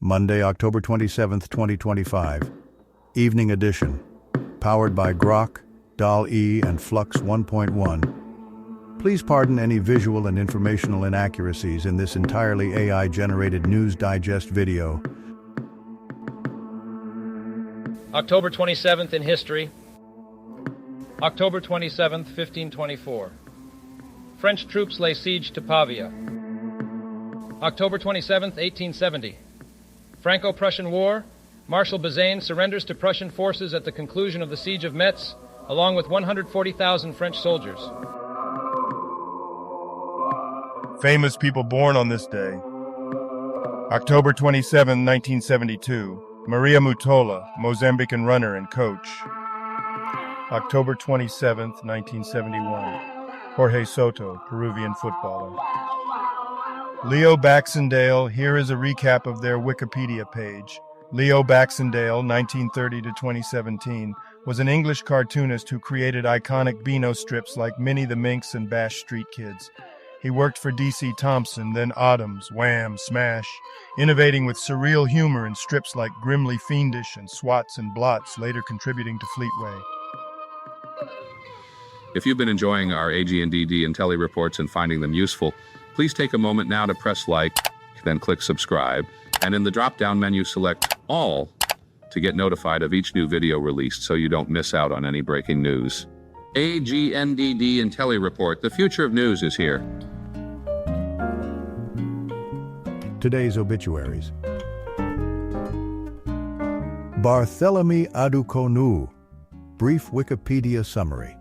Monday, October 27, 2025. Evening edition. Powered by Grok, DAL-E, and Flux 1.1. Please pardon any visual and informational inaccuracies in this entirely AI-generated News Digest video. October 27th in history. October 27th, 1524. French troops lay siege to Pavia. October 27th, 1870. Franco-Prussian War. Marshal Bazaine surrenders to Prussian forces at the conclusion of the siege of Metz, along with 140,000 French soldiers. Famous people born on this day. October 27, 1972. Maria Mutola, Mozambican runner and coach. October 27, 1971. Jorge Soto, Peruvian footballer. Leo Baxendale, here is a recap of their Wikipedia page. Leo Baxendale, 1930 to 2017, was an English cartoonist who created iconic Beano strips like Minnie the Minx and Bash Street Kids. He worked for D.C. Thompson, then Adams, Wham, Smash, innovating with surreal humor in strips like Grimly Fiendish and Swats and Blots, later contributing to Fleetway. If you've been enjoying our AGNDD intelliReports and finding them useful, please take a moment now to press like, then click subscribe, and in the drop-down menu select All to get notified of each new video released so you don't miss out on any breaking news. AGNDD intelliReport, the future of news is here. Today's obituaries. Barthélemy Adukonu. Brief Wikipedia summary.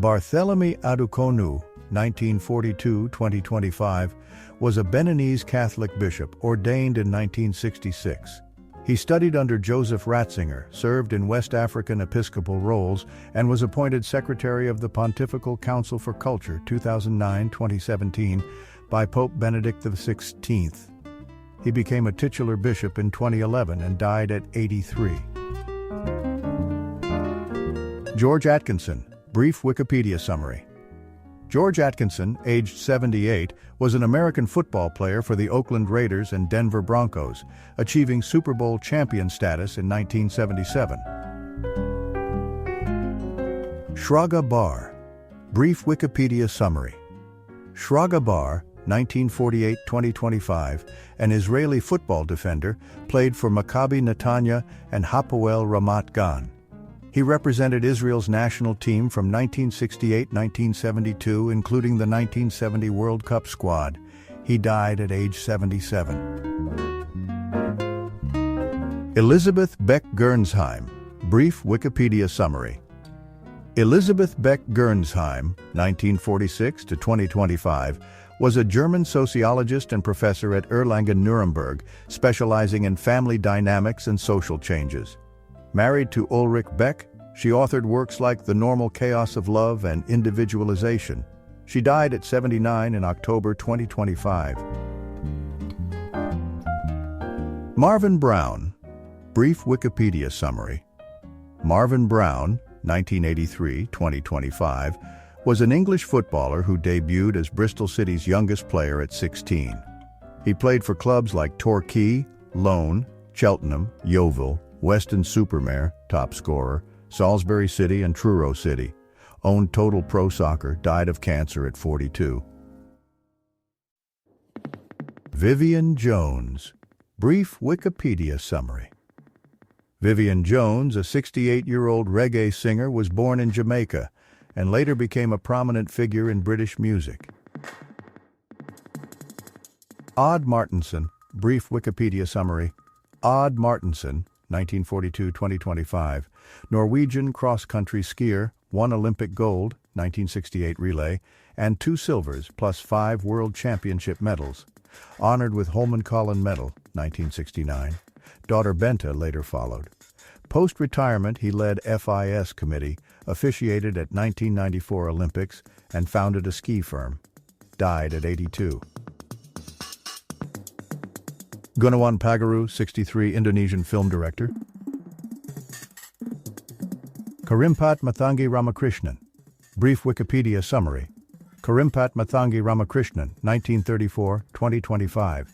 Barthélemy Adukonu, 1942-2025, was a Beninese Catholic bishop ordained in 1966. He studied under Joseph Ratzinger, served in West African episcopal roles, and was appointed Secretary of the Pontifical Council for Culture 2009-2017 by Pope Benedict XVI. He became a titular bishop in 2011 and died at 83. George Atkinson. Brief Wikipedia summary. George Atkinson, aged 78, was an American football player for the Oakland Raiders and Denver Broncos, achieving Super Bowl champion status in 1977. Shraga Bar. Brief Wikipedia summary. Shraga Bar, 1948-2025, an Israeli football defender, played for Maccabi Netanya and Hapoel Ramat Gan. He represented Israel's national team from 1968-1972, including the 1970 World Cup squad. He died at age 77. Elizabeth Beck Gernsheim. Brief Wikipedia summary. Elizabeth Beck Gernsheim, 1946 to 2025, was a German sociologist and professor at Erlangen-Nuremberg, specializing in family dynamics and social changes. Married to Ulrich Beck, she authored works like The Normal Chaos of Love and Individualization. She died at 79 in October 2025. Marvin Brown. Brief Wikipedia summary. Marvin Brown, 1983-2025, was an English footballer who debuted as Bristol City's youngest player at 16. He played for clubs like Torquay, Loan, Cheltenham, Yeovil, Weston-super-Mare, top scorer, Salisbury City and Truro City. Owned Total Pro Soccer, died of cancer at 42. Vivian Jones. Brief Wikipedia summary. Vivian Jones, a 68-year-old reggae singer, was born in Jamaica and later became a prominent figure in British music. Odd Martinson. Brief Wikipedia summary. Odd Martinson, 1942-2025, Norwegian cross-country skier, won Olympic gold, 1968 relay, and 2 silvers plus 5 World Championship medals. Honored with Holman Collin Medal, 1969. Daughter Benta later followed. Post-retirement, he led FIS committee, officiated at 1994 Olympics, and founded a ski firm. Died at 82. Gunawan Pagaru, 63, Indonesian film director. Karimpat Mathangi Ramakrishnan. Brief Wikipedia summary. Karimpat Mathangi Ramakrishnan, 1934-2025.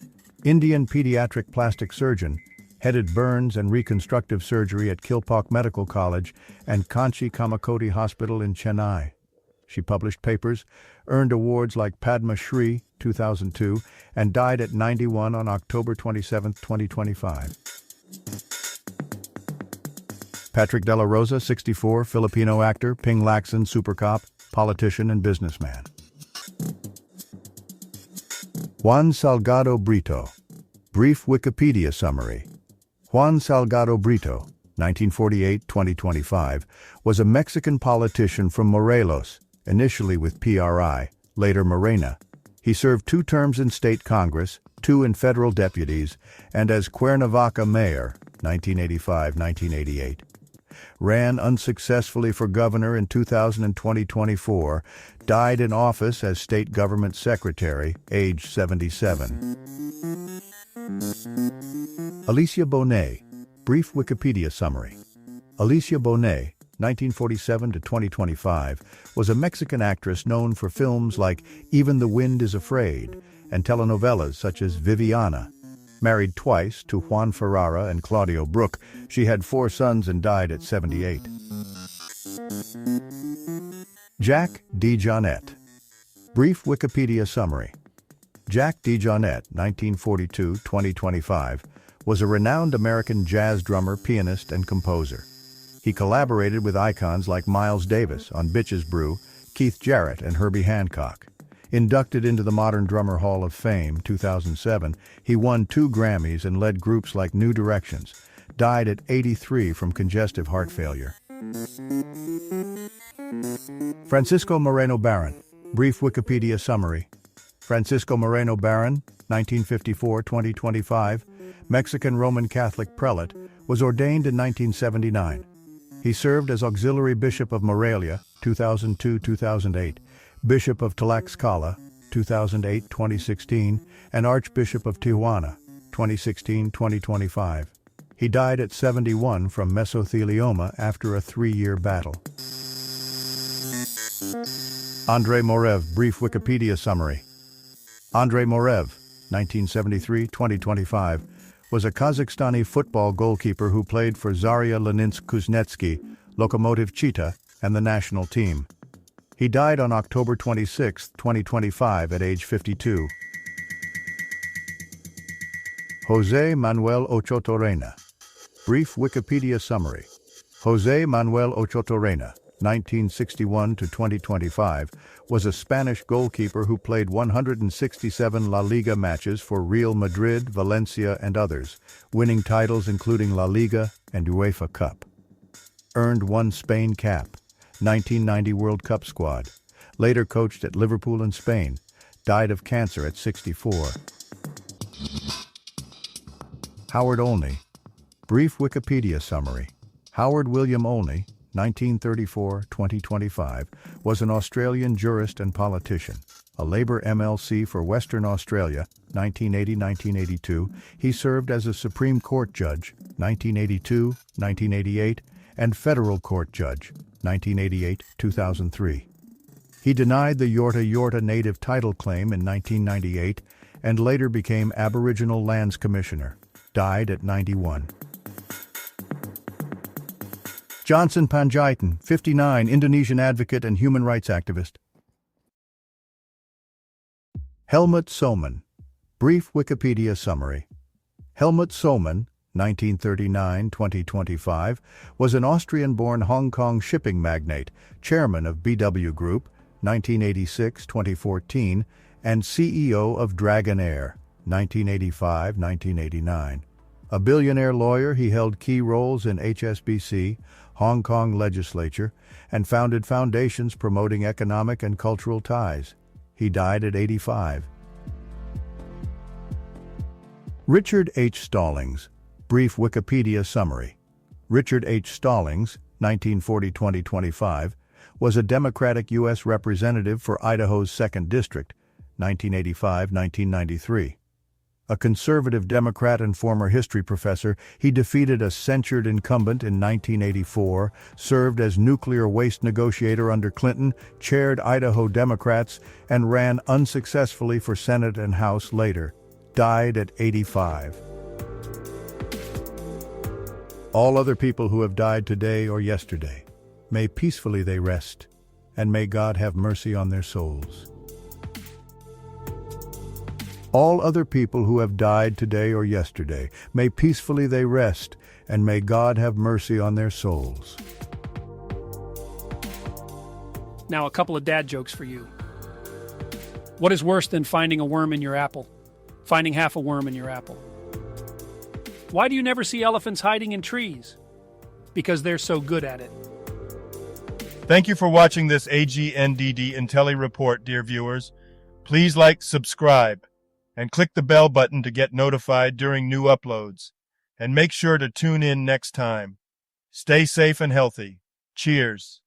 Indian pediatric plastic surgeon, headed burns and reconstructive surgery at Kilpauk Medical College and Kanchi Kamakoti Hospital in Chennai. She published papers, earned awards like Padma Shri 2002, and died at 91 on October 27, 2025. Patrick De La Rosa, 64, Filipino actor, Ping Lacson, super cop, politician and businessman. Juan Salgado Brito. Brief Wikipedia summary. Juan Salgado Brito, 1948-2025, was a Mexican politician from Morelos, initially with PRI, later Morena. He served 2 terms in state Congress, 2 in federal deputies, and as Cuernavaca mayor, 1985-1988. Ran unsuccessfully for governor in 2000 and 2024, died in office as state government secretary, age 77. Alicia Bonet. Brief Wikipedia summary. Alicia Bonet, 1947 to 2025, was a Mexican actress known for films like Even the Wind is Afraid and telenovelas such as Viviana. Married twice to Juan Ferrara and Claudio Brook, she had 4 sons and died at 78. Jack DeJohnette. Brief Wikipedia summary. Jack DeJohnette, 1942-2025, was a renowned American jazz drummer, pianist, and composer. He collaborated with icons like Miles Davis on Bitches Brew, Keith Jarrett, and Herbie Hancock. Inducted into the Modern Drummer Hall of Fame 2007, he won 2 Grammys and led groups like New Directions. Died at 83 from congestive heart failure. Francisco Moreno Barron. Brief Wikipedia summary. Francisco Moreno Barron, 1954-2025, Mexican Roman Catholic prelate, was ordained in 1979. He served as Auxiliary Bishop of Morelia, 2002-2008, Bishop of Tlaxcala, 2008-2016, and Archbishop of Tijuana, 2016-2025. He died at 71 from mesothelioma after a 3-year battle. Andrei Morev. Brief Wikipedia summary. Andrei Morev, 1973-2025, was a Kazakhstani football goalkeeper who played for Zarya Leninsk-Kuznetsky, Lokomotiv Chita, and the national team. He died on October 26, 2025 at age 52. José Manuel Ochoa Reyna. Brief Wikipedia summary. José Manuel Ochoa Reyna, 1961-2025, was a Spanish goalkeeper who played 167 La Liga matches for Real Madrid, Valencia, and others, winning titles including La Liga and UEFA Cup. Earned 1 Spain cap, 1990 World Cup squad, later coached at Liverpool and Spain, died of cancer at 64. Howard Olney. Brief Wikipedia summary. Howard William Olney, 1934-2025, was an Australian jurist and politician. A Labour MLC for Western Australia, 1980-1982, he served as a Supreme Court judge, 1982-1988, and Federal Court judge, 1988-2003. He denied the Yorta Yorta Native title claim in 1998 and later became Aboriginal Lands Commissioner. Died at 91. Johnson Panjaitan, 59, Indonesian advocate and human rights activist. Helmut Sohmann. Brief Wikipedia summary. Helmut Sohmann, 1939-2025, was an Austrian-born Hong Kong shipping magnate, chairman of BW Group, 1986-2014, and CEO of Dragon Air, 1985-1989. A billionaire lawyer, he held key roles in HSBC, Hong Kong legislature, and founded foundations promoting economic and cultural ties. He died at 85. Richard H. Stallings. Brief Wikipedia summary. Richard H. Stallings, 1940-2025, was a Democratic U.S. representative for Idaho's 2nd District, 1985-1993. A conservative Democrat and former history professor, he defeated a censured incumbent in 1984, served as nuclear waste negotiator under Clinton, chaired Idaho Democrats, and ran unsuccessfully for Senate and House later. died at 85. All other people who have died today or yesterday, may peacefully they rest, and may God have mercy on their souls. All other people who have died today or yesterday, may peacefully they rest, and may God have mercy on their souls. Now, a couple of dad jokes for you. What is worse than finding a worm in your apple? Finding half a worm in your apple. Why do you never see elephants hiding in trees? Because they're so good at it. Thank you for watching this AGNDD intelliReport, dear viewers. Please like, subscribe, and click the bell button to get notified during new uploads. And make sure to tune in next time. Stay safe and healthy. Cheers.